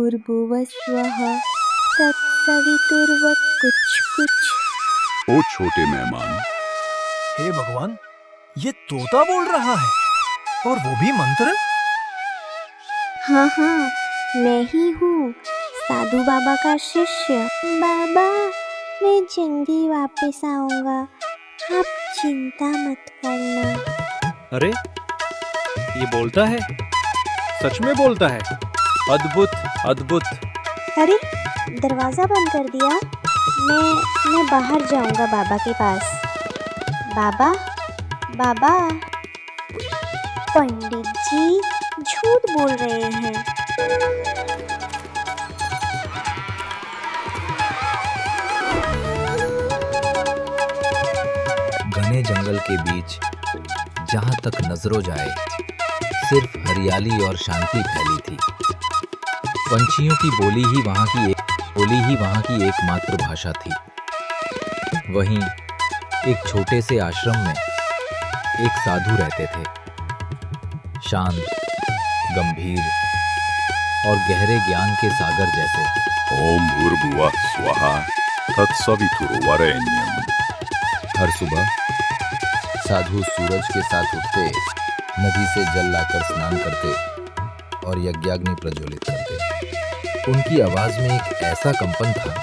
भूर्भुवस्वः तत्सवितुर्वरेण्यम्। ओ छोटे मेहमान, हे भगवान, ये तोता बोल रहा है और वो भी मंत्र। हाँ हाँ, मैं ही हूँ, साधु बाबा का शिष्य। बाबा, मैं जल्दी वापस आऊंगा, आप चिंता मत करना। अरे, ये बोलता है, सच में बोलता है। अद्भुत अद्भुत। अरे, दरवाजा बंद कर दिया। मैं बाहर जाऊंगा बाबा के पास। बाबा, बाबा, पंडित जी झूठ बोल रहे हैं। घने जंगल के बीच जहां तक नजरों जाए सिर्फ हरियाली और शांति फैली थी। पंछियों की बोली ही वहां की एकमात्र भाषा थी। वहीं एक छोटे से आश्रम में एक साधु रहते थे, शांत, गंभीर और गहरे ज्ञान के सागर जैसे। ओम भूर्भुवः स्वः तत्सवितुर्वरेण्यम्। हर सुबह साधु सूरज के साथ उठते, नदी से जल लाकर स्नान करते और यज्ञाग्नि प्रज्वलित करते। उनकी आवाज में एक ऐसा कंपन था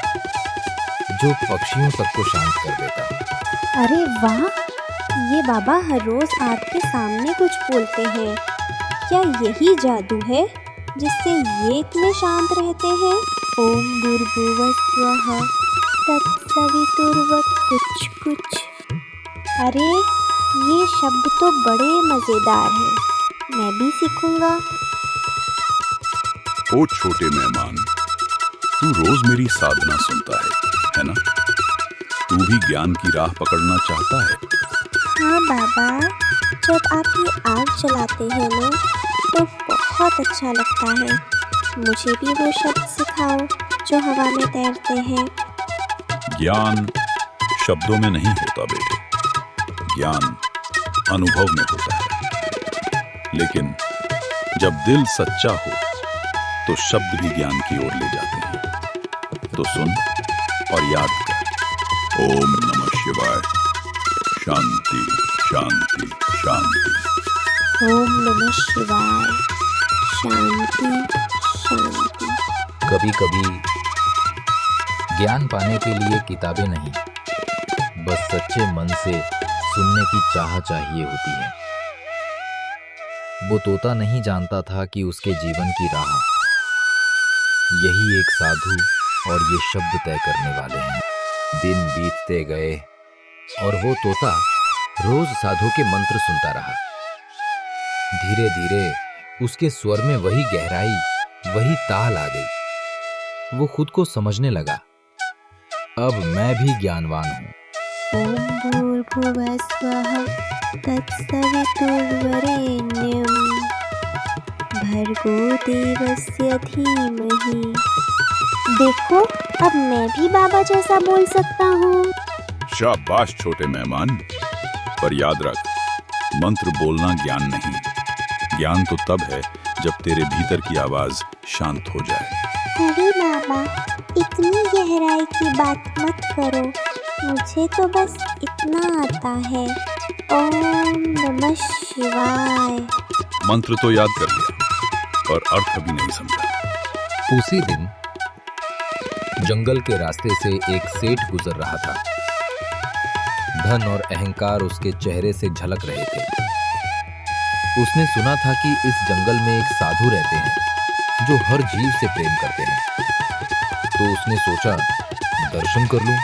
जो पक्षियों तक को शांत कर देता। अरे वाह, ये बाबा हर रोज आपके सामने कुछ बोलते हैं। क्या यही जादू है जिससे ये इतने शांत रहते हैं? ओम भूर्भुवस्वः तत्सवितुर्वरेण्यम्। अरे, ये शब्द तो बड़े मजेदार हैं, मैं भी सीखूंगा। ओ छोटे मेहमान, तू रोज मेरी साधना सुनता है ना? तू भी ज्ञान की राह पकड़ना चाहता है? हाँ बाबा, जब आप ये आग जलाते हैं ना, तो बहुत अच्छा लगता है। मुझे भी वो शब्द सिखाओ जो हवा में तैरते हैं। ज्ञान शब्दों में नहीं होता बेटे, ज्ञान अनुभव में होता है। लेकिन जब दिल सच्चा हो तो शब्द भी ज्ञान की ओर ले जाते हैं। तो सुन और याद कर, ओम नमः शिवाय, शांति शांति शांति। ओम नमः शिवाय, शांति शांति। कभी कभी ज्ञान पाने के लिए किताबें नहीं, बस सच्चे मन से सुनने की चाह चाहिए होती है। वो तोता नहीं जानता था कि उसके जीवन की राह यही एक साधु और ये शब्द तय करने वाले हैं। दिन बीतते गए और वो तोता रोज साधु के मंत्र सुनता रहा। धीरे धीरे उसके स्वर में वही गहराई, वही ताल आ गई। वो खुद को समझने लगा, अब मैं भी ज्ञानवान हूं। ओम भूर्भुवस्वः तत्सवितुर्वरेण्यम् भर्गो देवस्य धीमहि। देखो, अब मैं भी बाबा जैसा बोल सकता हूँ। शाबाश छोटे मेहमान, पर याद रख, मंत्र बोलना ज्ञान नहीं। ज्ञान तो तब है जब तेरे भीतर की आवाज शांत हो जाए। अरे बाबा, इतनी गहराई की बात मत करो, मुझे तो बस इतना आता है। ओम नमः शिवाय। मंत्र तो याद कर लिया, पर अर्थ अभी नहीं समझा। उसी दिन जंगल के रास्ते से एक सेठ गुजर रहा था। धन और अहंकार उसके चेहरे से झलक रहे थे। उसने सुना था कि इस जंगल में एक साधु रहते हैं जो हर जीव से प्रेम करते हैं। तो उसने सोचा, दर्शन कर लूं,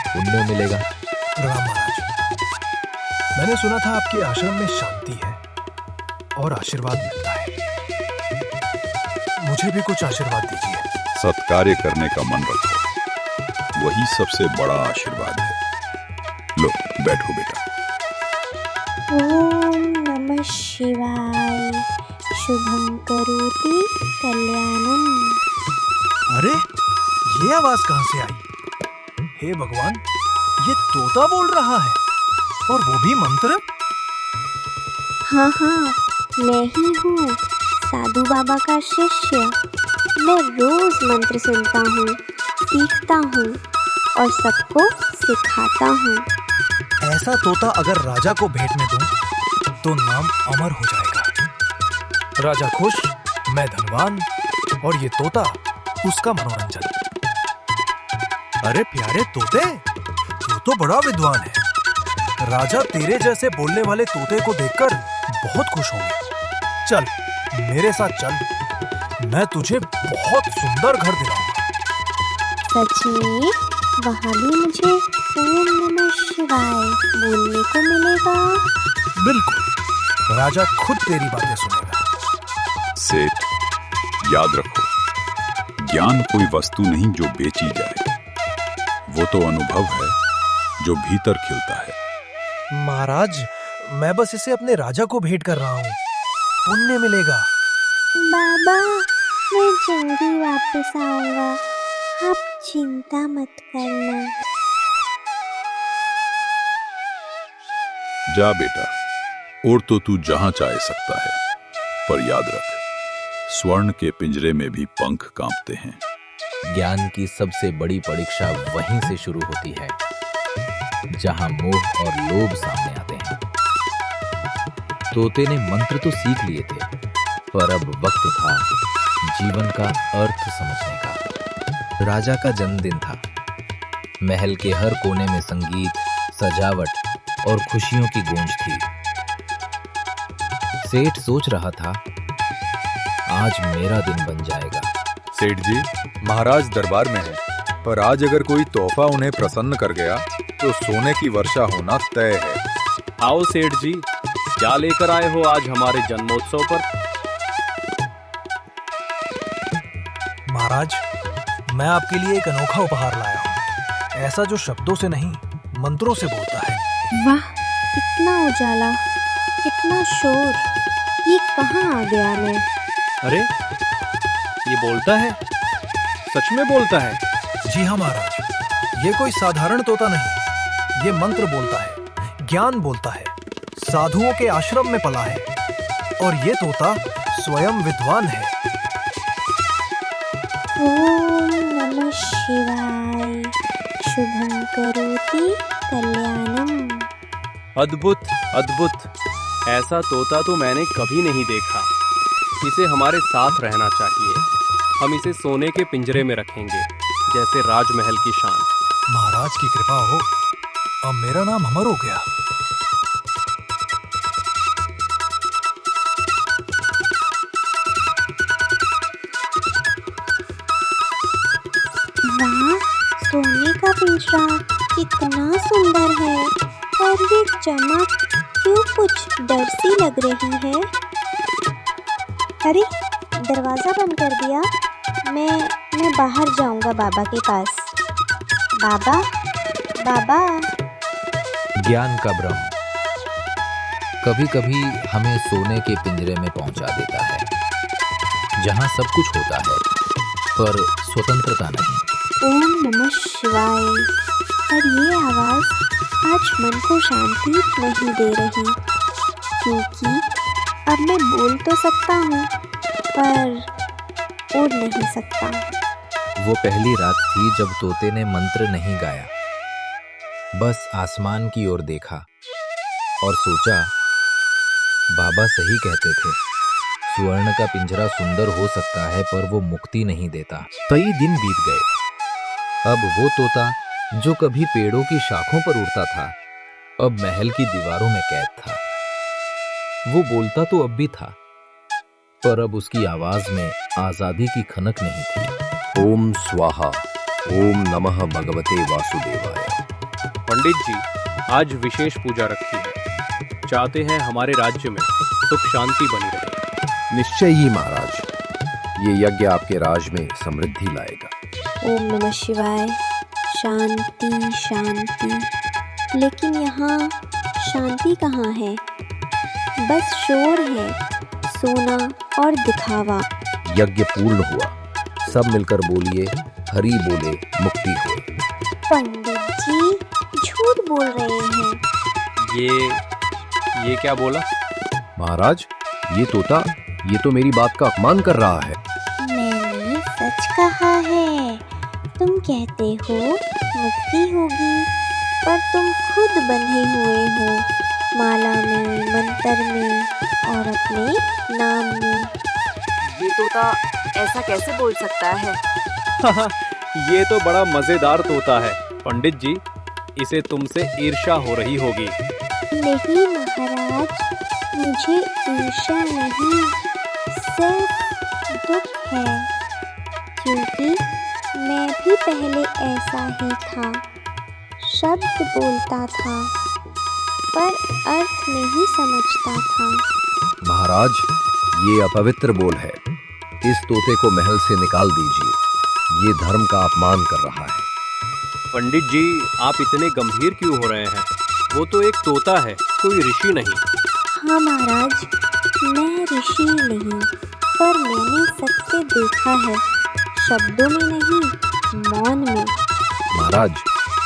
पुण्य मिलेगा। प्रणाम महाराज, मैंने सुना था आपके आश्रम में शांति है और आशीर्वाद मिलता है। मुझे भी कुछ आशीर्वाद दीजिए। सत्कार्य करने का मन रखो, वही सबसे बड़ा आशीर्वाद है। लो बैठो बेटा। ओम नमः शिवाय। शुभं करोति कल्याणम। अरे, ये आवाज कहां से आई? हे भगवान, ये तोता बोल रहा है और वो भी मंत्र। हाँ हाँ, मैं ही हूँ, साधु बाबा का शिष्य। मैं रोज रोज मंत्र सुनता हूँ, सीखता हूँ और सबको सिखाता हूँ। ऐसा तोता अगर राजा को भेंट में दूं तो नाम अमर हो जाएगा। राजा खुश, मैं धनवान और ये तोता उसका मनोरंजन। अरे प्यारे तोते, तू तो बड़ा विद्वान है। राजा तेरे जैसे बोलने वाले तोते को देखकर बहुत खुश होंगे। चल मेरे साथ चल, मैं तुझे बहुत सुंदर घर दिलाऊंगा। सच में वहाँ भी मुझे ओम नमः शिवाय बोलने को मिलेगा? बिल्कुल, राजा खुद तेरी बातें सुनेगा। सेठ, याद रखो, ज्ञान कोई वस्तु नहीं जो बेची जाए, वो तो अनुभव है जो भीतर खिलता है। महाराज, मैं बस इसे अपने राजा को भेंट कर रहा हूँ, पुण्य मिलेगा। बाबा, मैं जल्दी वापस आऊंगा, आप चिंता मत करना। जा बेटा, और तो तू जहां चाहे सकता है, पर याद रख, स्वर्ण के पिंजरे में भी पंख कांपते हैं। ज्ञान की सबसे बड़ी परीक्षा वहीं से शुरू होती है जहां मोह और लोभ सामने आते हैं। तोते ने मंत्र तो सीख लिए थे, पर अब वक्त था जीवन का अर्थ समझने का। राजा का जन्मदिन था। महल के हर कोने में संगीत, सजावट और खुशियों की गूंज थी। सेठ सोच रहा था, आज मेरा दिन बन जाएगा। सेठ जी, महाराज दरबार में है, पर आज अगर कोई तोहफा उन्हें प्रसन्न कर गया तो सोने की वर्षा होना तय है। आओ सेठ जी, क्या लेकर आए हो आज हमारे जन्मोत्सव पर? महाराज, मैं आपके लिए एक अनोखा उपहार लाया हूँ, ऐसा जो शब्दों से नहीं मंत्रों से बोलता है। वाह, इतना उजाला, इतना शोर, ये कहाँ आ गया मैं? अरे, ये बोलता है, सच में बोलता है। जी हाँ महाराज, ये कोई साधारण तोता नहीं, ये मंत्र बोलता है, ज्ञान बोलता है, साधुओं के आश्रम में पला है और ये तोता स्वयं विद्वान है। ओम नमः शिवाय, शुभं करोति कल्याणम। अद्भुत, अद्भुत, ऐसा तोता तो मैंने कभी नहीं देखा। इसे हमारे साथ रहना चाहिए। हम इसे सोने के पिंजरे में रखेंगे, जैसे राजमहल की शान। महाराज की कृपा हो, अब मेरा नाम अमर हो गया। वाह, सोने का पिंजरा कितना सुंदर है, और ये चमक क्यों कुछ डर सी लग रही है। अरे, दरवाजा बंद कर दिया। मैं बाहर जाऊंगा बाबा के पास। बाबा, बाबा। ज्ञान का भ्रम कभी कभी हमें सोने के पिंजरे में पहुंचा देता है, जहां सब कुछ होता है पर स्वतंत्रता नहीं। ओम नमः शिवाय। पर ये आवाज़ आज मन को शांति नहीं दे रही, क्योंकि अब मैं बोल तो सकता हूँ पर उड़ नहीं सकता। वो पहली रात थी जब तोते ने मंत्र नहीं गाया, बस आसमान की ओर देखा और सोचा, बाबा सही कहते थे, स्वर्ण का पिंजरा सुंदर हो सकता है पर वो मुक्ति नहीं देता। कई दिन बीत गए। अब वो तोता जो कभी पेड़ों की शाखों पर उड़ता था, अब महल की दीवारों में कैद था। वो बोलता तो अब भी था, पर अब उसकी आवाज में आजादी की खनक नहीं थी। ओम स्वाहा, ओम नमः भगवते वासुदेवाय। पंडित जी, आज विशेष पूजा रखी है। चाहते हैं हमारे राज्य में सुख शांति बनी रहे। निश्चय ही महाराज, ये यज्ञ आपके राज में समृद्धि लाएगा। ओम नमः शिवाय। शांति शांति, लेकिन यहाँ शांति कहाँ है? बस शोर है, सोना और दिखावा। यज्ञ पूर्ण हुआ, सब मिलकर बोलिए, हरि बोले मुक्ति हो। पंडित जी झूठ बोल रहे हैं। ये क्या बोला? महाराज, ये तोता, ये तो मेरी बात का अपमान कर रहा है। मैंने सच सच कहा है। तुम कहते हो मुक्ति होगी, पर तुम खुद बंधे हुए हो माला में, मंत्र में और अपने नाम में। ये तोता ऐसा कैसे बोल सकता है? ये तो बड़ा मजेदार तोता है पंडित जी। इसे तुमसे ईर्ष्या हो रही होगी। नहीं महाराज, मुझे ईर्ष्या नहीं, सिर्फ दुख है, क्योंकि मैं भी पहले ऐसा ही था। शब्द बोलता था पर अर्थ नहीं समझता था। महाराज, ये अपवित्र बोल है। इस तोते को महल से निकाल दीजिए। ये धर्म का अपमान कर रहा है। पंडित जी, आप इतने गंभीर क्यों हो रहे हैं? वो तो एक तोता है, कोई ऋषि नहीं। हाँ महाराज, मैं ऋषि नहीं, पर मैंने सबसे देखा है, शब्दों में नहीं, मौन में। महाराज,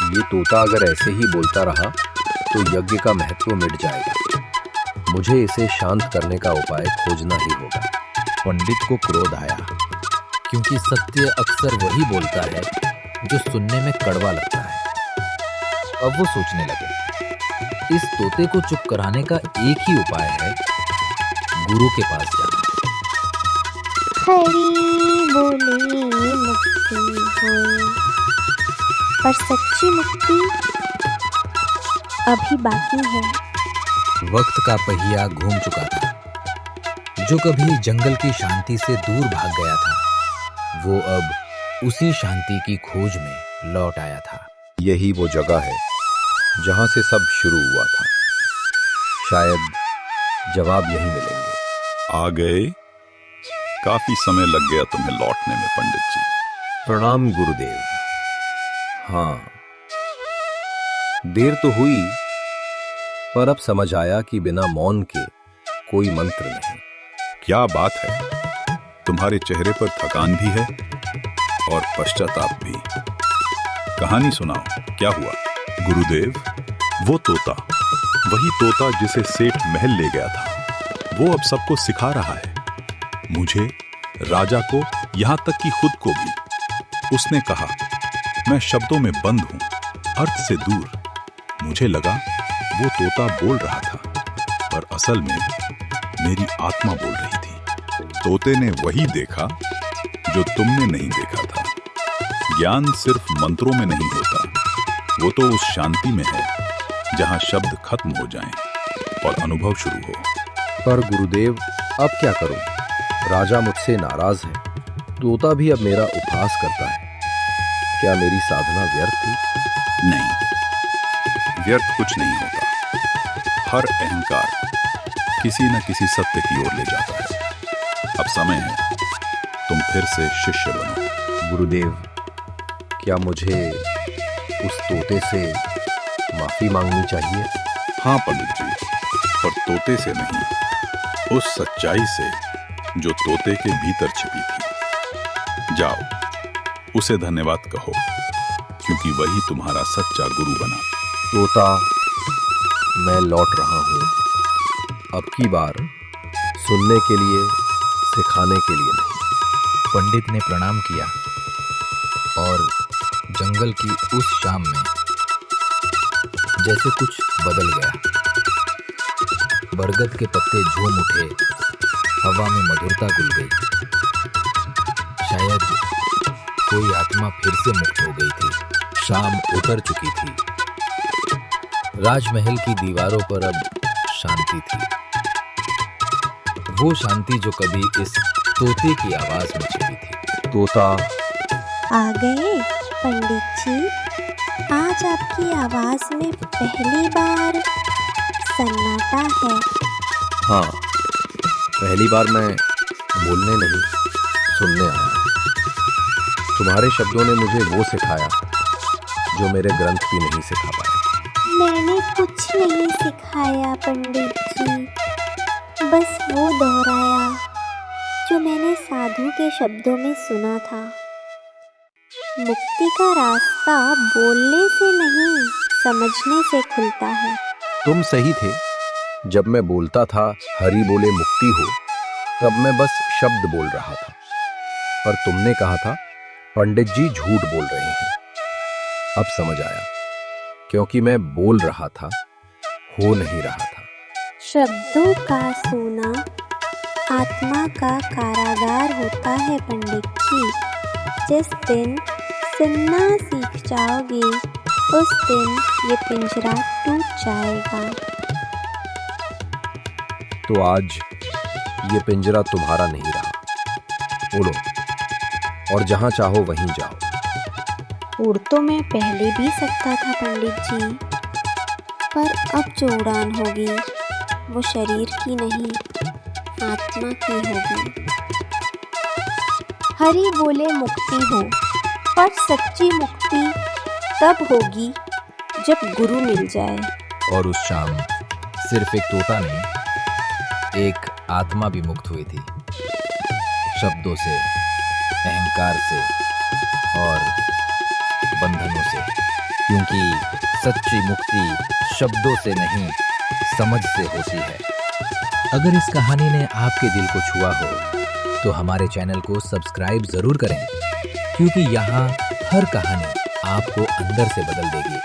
ये तोता अगर ऐसे ही बोलता रहा तो यज्ञ का महत्व मिट जाएगा। मुझे इसे शांत करने का उपाय खोजना ही होगा। पंडित को क्रोध आया, क्योंकि सत्य अक्सर वही बोलता है जो सुनने में कड़वा लगता है। अब वो सोचने लगे, इस तोते को चुप कराने का एक ही उपाय है, गुरु के पास जाना। हरि बोले मुक्ति हो, पर सच्ची मुक्ति अभी बाकी है। वक्त का पहिया घूम चुका था। जो कभी जंगल की शांति से दूर भाग गया था, वो अब उसी शांति की खोज में लौट आया था। यही वो जगह है जहां से सब शुरू हुआ था। शायद जवाब यही मिलेंगे। आ गए? काफी समय लग गया तुम्हें लौटने में पंडित जी। प्रणाम गुरुदेव। हाँ, देर तो हुई, पर अब समझ आया कि बिना मौन के कोई मंत्र नहीं। क्या बात है, तुम्हारे चेहरे पर थकान भी है और पश्चाताप भी। कहानी सुनाओ, क्या हुआ? गुरुदेव, वो तोता, वही तोता जिसे सेठ महल ले गया था, वो अब सबको सिखा रहा है, मुझे, राजा को, यहां तक कि खुद को भी। उसने कहा, मैं शब्दों में बंद हूं, अर्थ से दूर। मुझे लगा वो तोता बोल रहा था, पर असल में मेरी आत्मा बोल रही थी। तोते ने वही देखा जो तुमने नहीं देखा था। ज्ञान सिर्फ मंत्रों में नहीं होता, वो तो उस शांति में है जहां शब्द खत्म हो जाएं और अनुभव शुरू हो। पर गुरुदेव, अब क्या करूं? राजा मुझसे नाराज है, तोता भी अब मेरा उपहास करता है। क्या मेरी साधना व्यर्थ थी? नहीं, व्यर्थ कुछ नहीं होता। हर अहंकार किसी न किसी सत्य की ओर ले जाता है। अब समय है, तुम फिर से शिष्य बनो। गुरुदेव, क्या मुझे उस तोते से माफी मांगनी चाहिए? हाँ पंडित जी, पर तोते से नहीं, उस सच्चाई से जो तोते के भीतर छिपी थी। जाओ, उसे धन्यवाद कहो, क्योंकि वही तुम्हारा सच्चा गुरु बना। तोता, मैं लौट रहा हूं। अब की बार सुनने के लिए, सिखाने के लिए नहीं। पंडित ने प्रणाम किया और जंगल की उस शाम में जैसे कुछ बदल गया। बरगद के पत्ते झूम उठे, हवा में मधुरता घुल गई। शायद कोई आत्मा फिर से मुक्त हो गई थी। शाम उतर चुकी थी। राजमहल की दीवारों पर अब शांति थी, वो शांति जो कभी इस तोते की आवाज में छिपी थी। तोता, आ गए पंडित जी। आज आपकी आवाज में पहली बार सन्नाटा है। हाँ, पहली बार मैं बोलने नहीं, सुनने आया। तुम्हारे शब्दों ने मुझे वो सिखाया जो मेरे ग्रंथ भी नहीं सिखा पाए। मैंने कुछ नहीं सिखाया पंडित जी, बस वो दोहराया जो मैंने साधु के शब्दों में सुना था। मुक्ति का रास्ता बोलने से नहीं, समझने से खुलता है। तुम सही थे। जब मैं बोलता था हरि बोले मुक्ति हो, तब मैं बस शब्द बोल रहा था। पर तुमने कहा था पंडित जी झूठ बोल रहे हैं। अब समझ आया, क्योंकि मैं बोल रहा था, हो नहीं रहा था। शब्दों का सोना आत्मा का कारागार होता है पंडित जी। जिस दिन सुनना सीख जाओगे उस दिन ये पिंजरा टूट जाएगा। तो आज ये पिंजरा तुम्हारा नहीं रहा। उड़ो और जहां चाहो वहीं जाओ। उड़ तो मैं पहले भी सकता था पंडित जी, पर अब जो उड़ान होगी वो शरीर की नहीं, आत्मा की होगी। हरि बोले मुक्ति हो, पर सच्ची मुक्ति तब होगी जब गुरु मिल जाए। और उस शाम सिर्फ एक तोता नहीं, एक आत्मा भी मुक्त हुई थी, शब्दों से, अहंकार से और बंधनों से। क्योंकि सच्ची मुक्ति शब्दों से नहीं, समझ से होती है। अगर इस कहानी ने आपके दिल को छुआ हो तो हमारे चैनल को सब्सक्राइब जरूर करें, क्योंकि यहाँ हर कहानी आपको अंदर से बदल देगी।